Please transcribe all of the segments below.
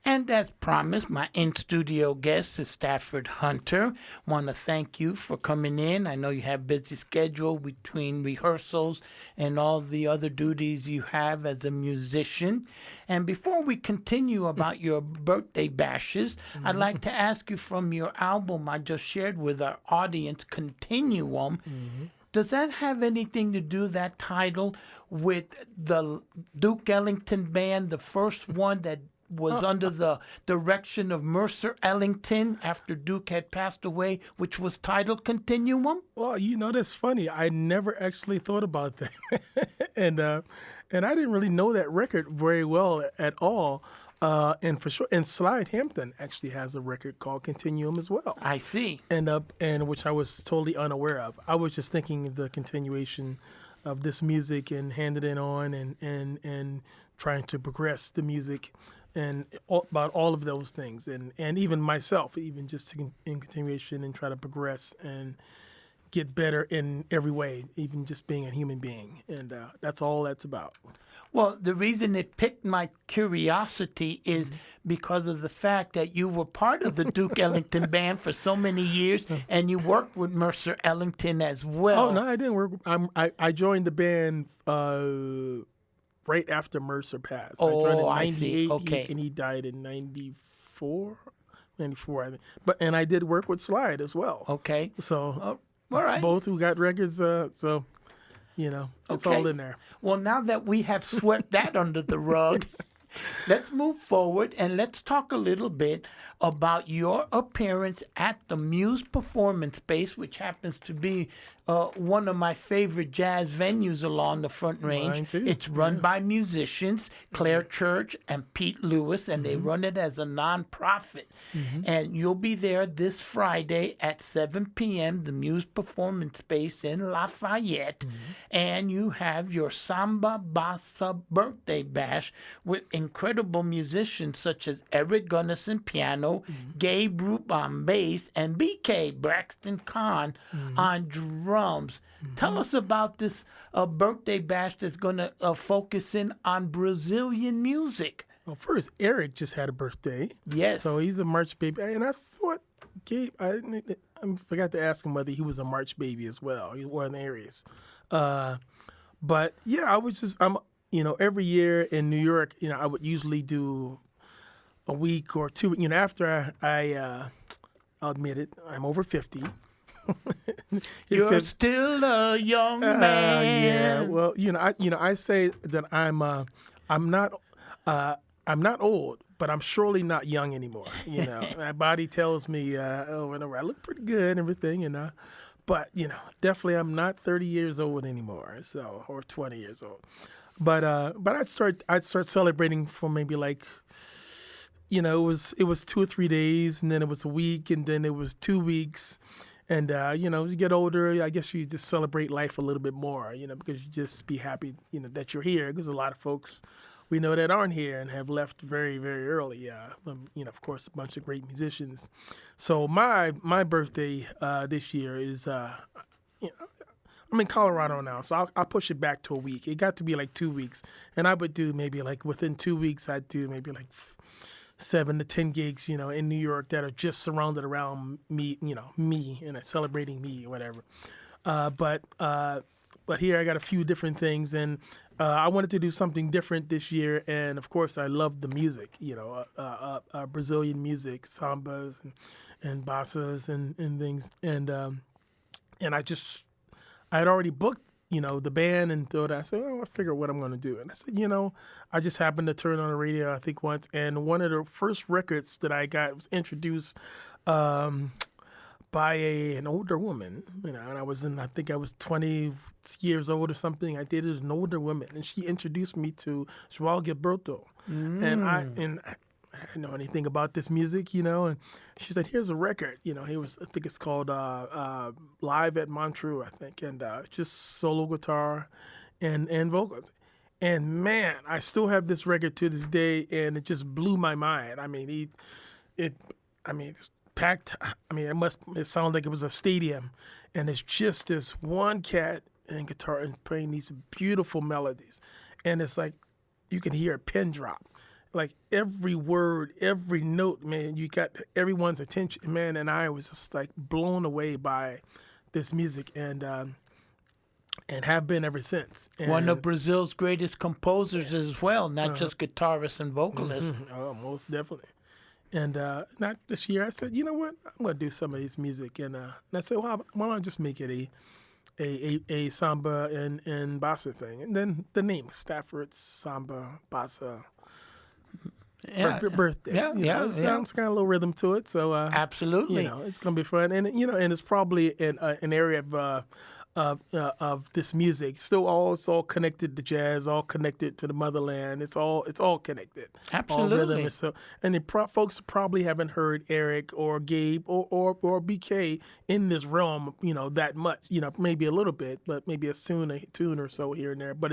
And as promised, my in-studio guest is Stafford Hunter. Want to thank you for coming in. I know you have a busy schedule between rehearsals and all the other duties you have as a musician. And before we continue about your birthday bashes, I'd like to ask you from your album I just shared with our audience, Continuum. Does that have anything to do, that title, with the Duke Ellington Band, the first one that was under the direction of Mercer Ellington after Duke had passed away, which was titled Continuum? Well, that's funny. I never actually thought about that, and I didn't really know that record very well at all. And for sure, and Slide Hampton actually has a record called Continuum as well. I see. And which I was totally unaware of. I was just thinking the continuation of this music and handing it on and trying to progress the music and about all of those things, and even myself, even just in continuation and try to progress and get better in every way, even just being a human being, and that's all that's about. Well, the reason it piqued my curiosity is because of the fact that you were part of the Duke Ellington Band for so many years, and you worked with Mercer Ellington as well. Oh no, I didn't work. I joined the band right after Mercer passed. I joined in 98, I see. Okay. and he died in 94, I think. And I did work with Slide as well. Okay. So all right. both who got records. So it's all in there. Well, now that we have swept that under the rug, let's move forward and let's talk a little bit about your appearance at the Muse Performance Space, which happens to be one of my favorite jazz venues along the Front Range. Mine too. It's run by musicians, Claire Church and Pete Lewis, and they run it as a nonprofit. And you'll be there this Friday at 7 p.m., the Muse Performance Space in Lafayette. And you have your Samba Bossa Birthday Bash with incredible musicians such as Eric Gunnison piano, Gabe Roop on bass, and BK Braxton Kahn on drums. Tell us about this birthday bash that's going to focus in on Brazilian music. Well, first, Eric just had a birthday. Yes. So he's a March baby. And I thought Gabe, I forgot to ask him whether he was a March baby as well. He was an Aries. But yeah, every year in New York, I would usually do a week or two. After I'll admit it, I'm over 50. You're still a young man. Yeah. Well, I say that I'm not old, but I'm surely not young anymore. My body tells me, whenever I look pretty good and everything, but definitely I'm not 30 years old anymore, or 20 years old. But I'd start celebrating for maybe like, it was 2 or 3 days, and then it was a week, and then it was 2 weeks. And, as you get older, I guess you just celebrate life a little bit more, because you just be happy, that you're here. Because a lot of folks we know that aren't here and have left very, very early. Of course, a bunch of great musicians. So my birthday this year is, I'm in Colorado now, so I'll push it back to a week. It got to be like 2 weeks. And I would do maybe like within 2 weeks, I'd do maybe like 7 to 10 gigs, in New York that are just surrounded around me, me and celebrating me or whatever. But here I got a few different things, and I wanted to do something different this year. And of course, I love the music, Brazilian music, sambas and bossas and things. And I had already booked the band, and thought, I said, I figure what I'm going to do. And I said, I just happened to turn on the radio, I think once, and one of the first records that I got was introduced by an older woman, and I think I was 20 years old or something. I dated an older woman, and she introduced me to João Gilberto. And I didn't know anything about this music, and she said, here's a record, I think it's called Live at Montreux, I think, and just solo guitar and vocals. And man, I still have this record to this day, and it just blew my mind. It's packed. It sounded like it was a stadium, and it's just this one cat and guitar and playing these beautiful melodies, and it's like you can hear a pin drop. like every word, every note, man, you got everyone's attention, man. And I was just like blown away by this music, and have been ever since. And, One of Brazil's greatest composers as well, not just guitarists and vocalists. Oh, most definitely. And not this year, I said, you know what, I'm gonna do some of his music, and I said, well, why don't I just make it a samba and bossa thing, and then the name Stafford Samba Bossa. Yeah. Birthday. Yeah, You know, yeah, it sounds kind of a little rhythm to it, so Absolutely. you know, it's gonna be fun, and and it's probably an area of this music. It's all connected to jazz, all connected to the motherland. It's all connected. Absolutely. All rhythm. And so, and folks probably haven't heard Eric or Gabe or BK in this realm, you know, that much. You know, maybe a little bit, but maybe a tune or so here and there. But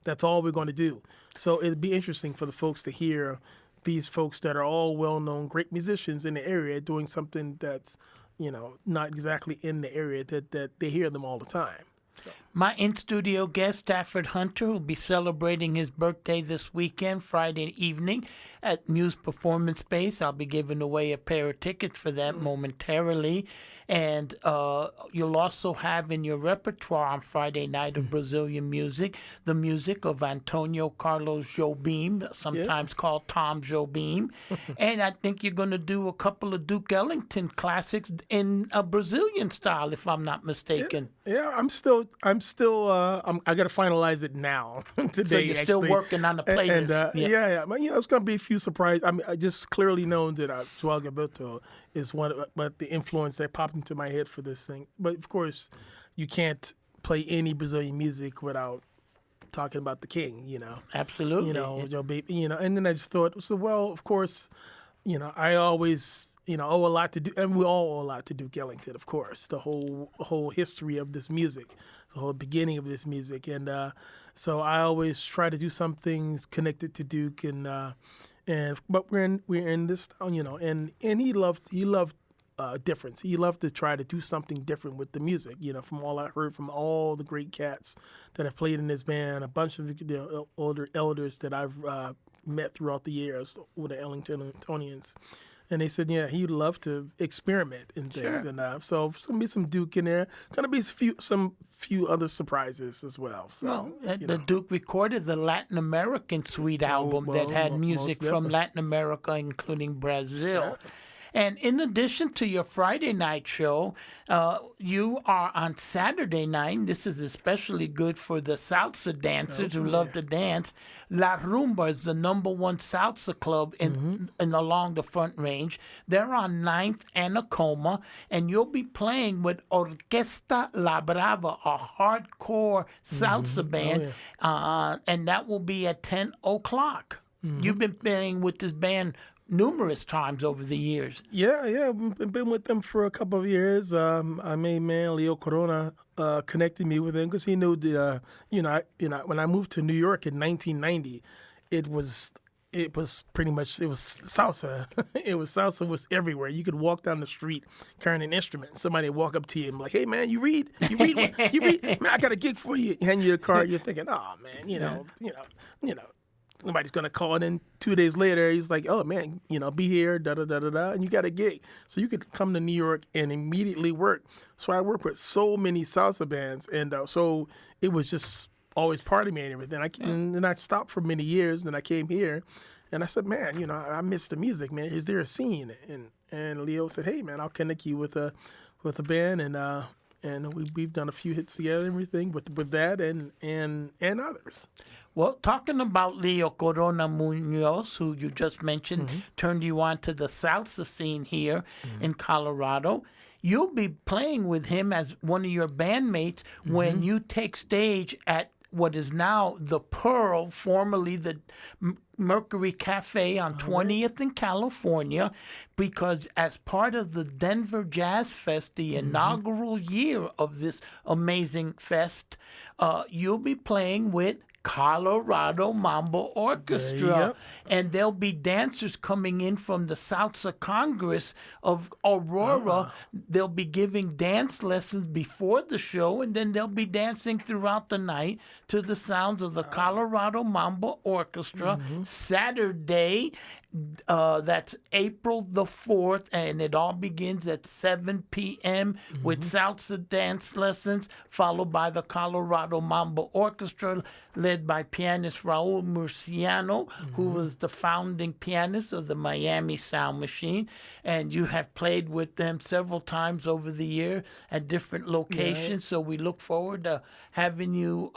that's all we're going to do. So it'd be interesting for the folks to hear these folks that are all well-known, great musicians in the area doing something that's, you know, not exactly in the area that they hear them all the time. So. My in-studio guest, Stafford Hunter, will be celebrating his birthday this weekend, Friday evening, at Muse Performance Space. I'll be giving away a pair of tickets for that momentarily. And you'll also have in your repertoire on Friday night of Brazilian music, the music of Antonio Carlos Jobim, sometimes called Tom Jobim. And I think you're going to do a couple of Duke Ellington classics in a Brazilian style, if I'm not mistaken. Yeah, I got to finalize it now today. So you're still working on the playlist. And, but, you know, it's going to be a few surprises. I mean, I just clearly known that João Gilberto is but the influence that popped into my head for this thing. But of course, you can't play any Brazilian music without talking about the king, you know. Absolutely. You know, Joe Baby, you know, and then I just thought, so, well, of course, you know, I always, you know, owe a lot to do, and we all owe a lot to Duke Ellington, of course, the whole history of this music, the whole beginning of this music. And so I always try to do some things connected to Duke, but we're in this town, you know, and he loved difference. He loved to try to do something different with the music, you know, from all I heard from all the great cats that have played in his band, a bunch of the older elders that I've met throughout the years with the Ellingtonians. And they said, yeah, he'd love to experiment in things. Sure. And so there's going to be some Duke in there. Going to be some few other surprises as well. So, the Duke recorded the Latin American Suite album that had music from Latin America, including Brazil. Yeah. And in addition to your Friday night show, you are on Saturday night. This is especially good for the salsa dancers who love to dance. La Rumba is the #1 salsa club in along the Front Range. They're on 9th and Acoma, and you'll be playing with Orquesta La Brava, a hardcore salsa band, and that will be at 10 o'clock. You've been playing with this band numerous times over the years. Yeah, I've been with them for a couple of years. My main man Leo Corona connected me with them because he knew that when I moved to New York in 1990, it was pretty much salsa. Salsa was everywhere. You could walk down the street carrying an instrument. Somebody would walk up to you and be like, "Hey man, you read? You read? Man, I got a gig for you." Hand you the card. You're thinking, "Oh man, you know." Nobody's gonna call, and then 2 days later, he's like, "Oh man, you know, be here, da da da da da," and you got a gig. So you could come to New York and immediately work. So I worked with so many salsa bands, and so it was just always part of me and everything. And then I stopped for many years, and then I came here, and I said, "Man, you know, I miss the music, man. Is there a scene?" And Leo said, "Hey, man, I'll connect you with a band, and we've done a few hits together, and everything with that and others." Well, talking about Leo Corona Munoz, who you just mentioned, turned you on to the salsa scene here in Colorado. You'll be playing with him as one of your bandmates when you take stage at what is now the Pearl, formerly the Mercury Cafe on 20th in California, because as part of the Denver Jazz Fest, the inaugural year of this amazing fest, you'll be playing with Colorado Mambo Orchestra. go. And there'll be dancers coming in from the Salsa Congress of Aurora. They'll be giving dance lessons before the show, and then they'll be dancing throughout the night to the sounds of the Colorado Mambo Orchestra. Saturday, that's April the 4th, and it all begins at 7 p.m. with salsa dance lessons, followed by the Colorado Mambo Orchestra, led by pianist Raul Murciano, who was the founding pianist of the Miami Sound Machine. And you have played with them several times over the year at different locations. So we look forward to having you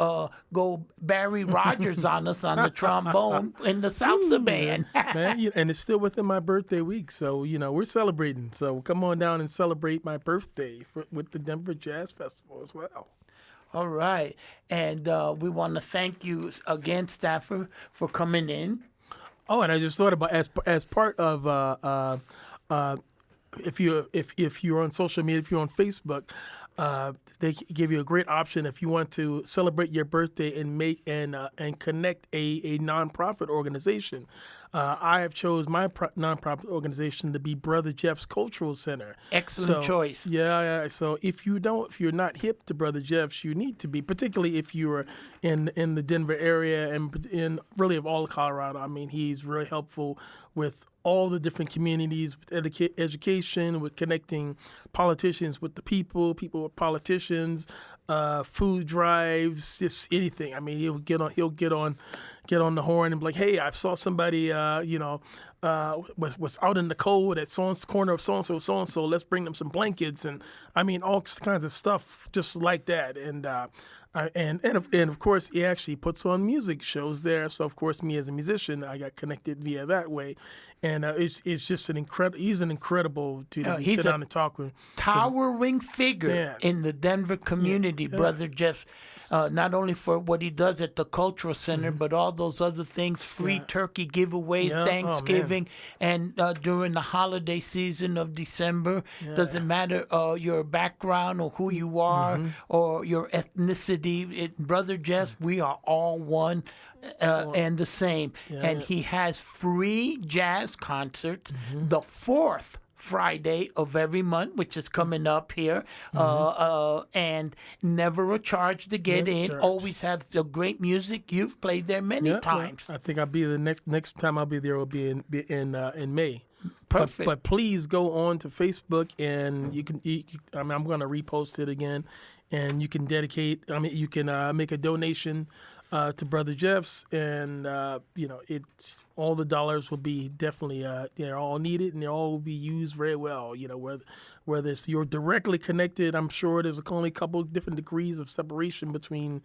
go Barry Rogers on us on the trombone in the salsa band. Man, and it's still within my birthday week, so we're celebrating. So come on down and celebrate my birthday with the Denver Jazz Festival as well. All right, and we want to thank you again, Stafford, for coming in. Oh, and I just thought about as part of if you're on social media, if you're on Facebook. They give you a great option if you want to celebrate your birthday and make and connect a nonprofit organization. I have chose my nonprofit organization to be Brother Jeff's Cultural Center. Excellent choice. Yeah. So if you're not hip to Brother Jeff's, you need to be, particularly if you are in the Denver area and in really of all of Colorado. I mean, he's really helpful with all the different communities, with education, with connecting politicians with the people with politicians, food drives, just anything. I mean, he'll get on the horn and be like, "Hey, I saw somebody, was out in the cold at so-and-so corner of so-and-so. Let's bring them some blankets." And I mean, all kinds of stuff just like that. And of course, he actually puts on music shows there. So of course, me as a musician, I got connected via that way. And it's just he's an incredible dude to sit down and talk with. Towering figure in the Denver community, Brother Jeff, not only for what he does at the Cultural Center, but all those other things, free turkey giveaways, Thanksgiving, and during the holiday season of December. Doesn't matter your background or who you are or your ethnicity. Brother Jeff, we are all one. And the same. And he has free jazz concerts the 4th Friday of every month, which is coming up here, and never a charge to get in. Always have the great music. You've played there many times. I think I'll be the next time I'll be there will be in May. Perfect. But please go on to Facebook and I'm going to repost it again, and you can you can make a donation to Brother Jeff's, and it's all the dollars will be definitely they're all needed and they all will be used very well. Whether it's you're directly connected, I'm sure there's only a couple of different degrees of separation between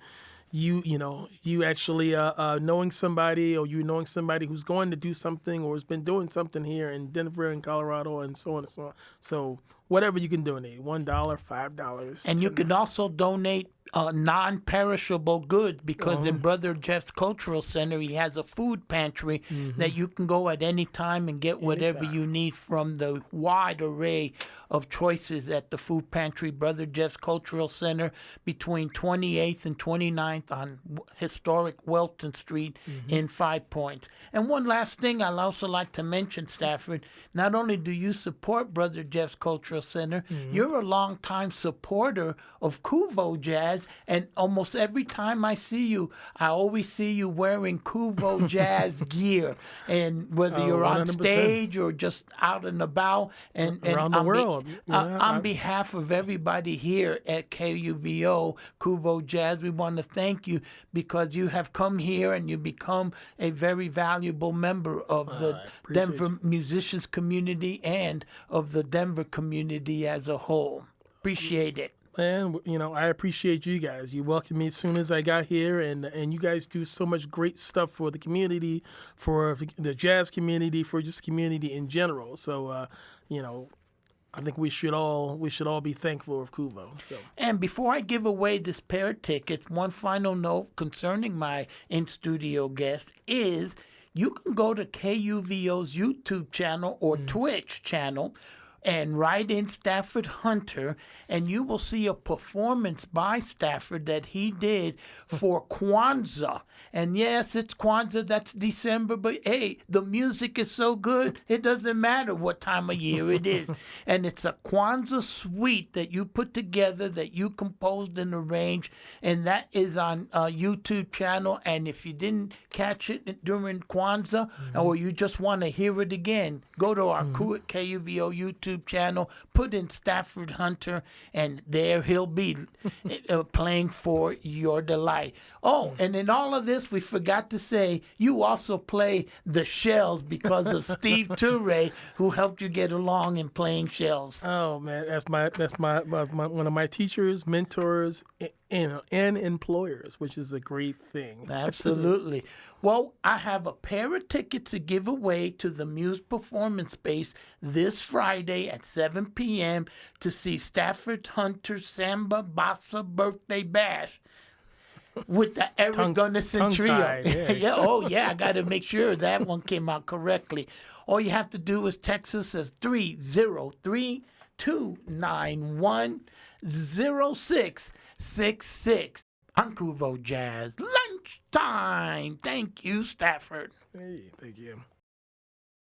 you actually knowing somebody, or you knowing somebody who's going to do something or has been doing something here in Denver and Colorado and so on and so on. So whatever you can donate, $1, $5. And you can also donate non-perishable goods, because in Brother Jeff's Cultural Center, he has a food pantry that you can go at any time and get whatever you need from the wide array of choices at the food pantry, Brother Jeff's Cultural Center, between 28th and 29th on historic Welton Street in 5 Points. And one last thing I'd also like to mention, Stafford, not only do you support Brother Jeff's Cultural Center, you're a longtime supporter of Convo Jazz, and almost every time I see you, I always see you wearing Convo Jazz gear, and whether you're on 100%. Stage or just out and about, and around the world. On behalf of everybody here at KUVO, Convo Jazz, we want to thank you, because you have come here and you become a very valuable member of the Denver musicians community and of the Denver community as a whole. Appreciate it. And I appreciate you guys. You welcomed me as soon as I got here, and you guys do so much great stuff for the community, for the jazz community, for just community in general. So, I think we should all be thankful of Convo. So. And before I give away this pair of tickets, one final note concerning my in-studio guest is you can go to KUVO's YouTube channel or Twitch channel, and write in Stafford Hunter, and you will see a performance by Stafford that he did for Kwanzaa. And yes, it's Kwanzaa, that's December, but hey, the music is so good, it doesn't matter what time of year it is. And it's a Kwanzaa suite that you put together, that you composed and arranged, and that is on a YouTube channel. And if you didn't catch it during Kwanzaa, or you just want to hear it again, go to our Crew at KUVO YouTube channel, put in Stafford Hunter, and there he'll be playing for your delight. Oh, and in all of this, we forgot to say you also play the shells because of Steve Toure, who helped you get along in playing shells. Oh man, that's my one of my teachers, mentors, and employers, which is a great thing. Absolutely. Well, I have a pair of tickets to give away to the Muse Performance Space this Friday at 7 p.m. to see Stafford Hunter Samba Bossa Birthday Bash with the Eric Gunnison Trio. Yeah. Oh, yeah, I got to make sure that one came out correctly. All you have to do is text us as 303-291-0666. On Convo Jazz. Lunchtime. Thank you, Stafford. Hey, thank you.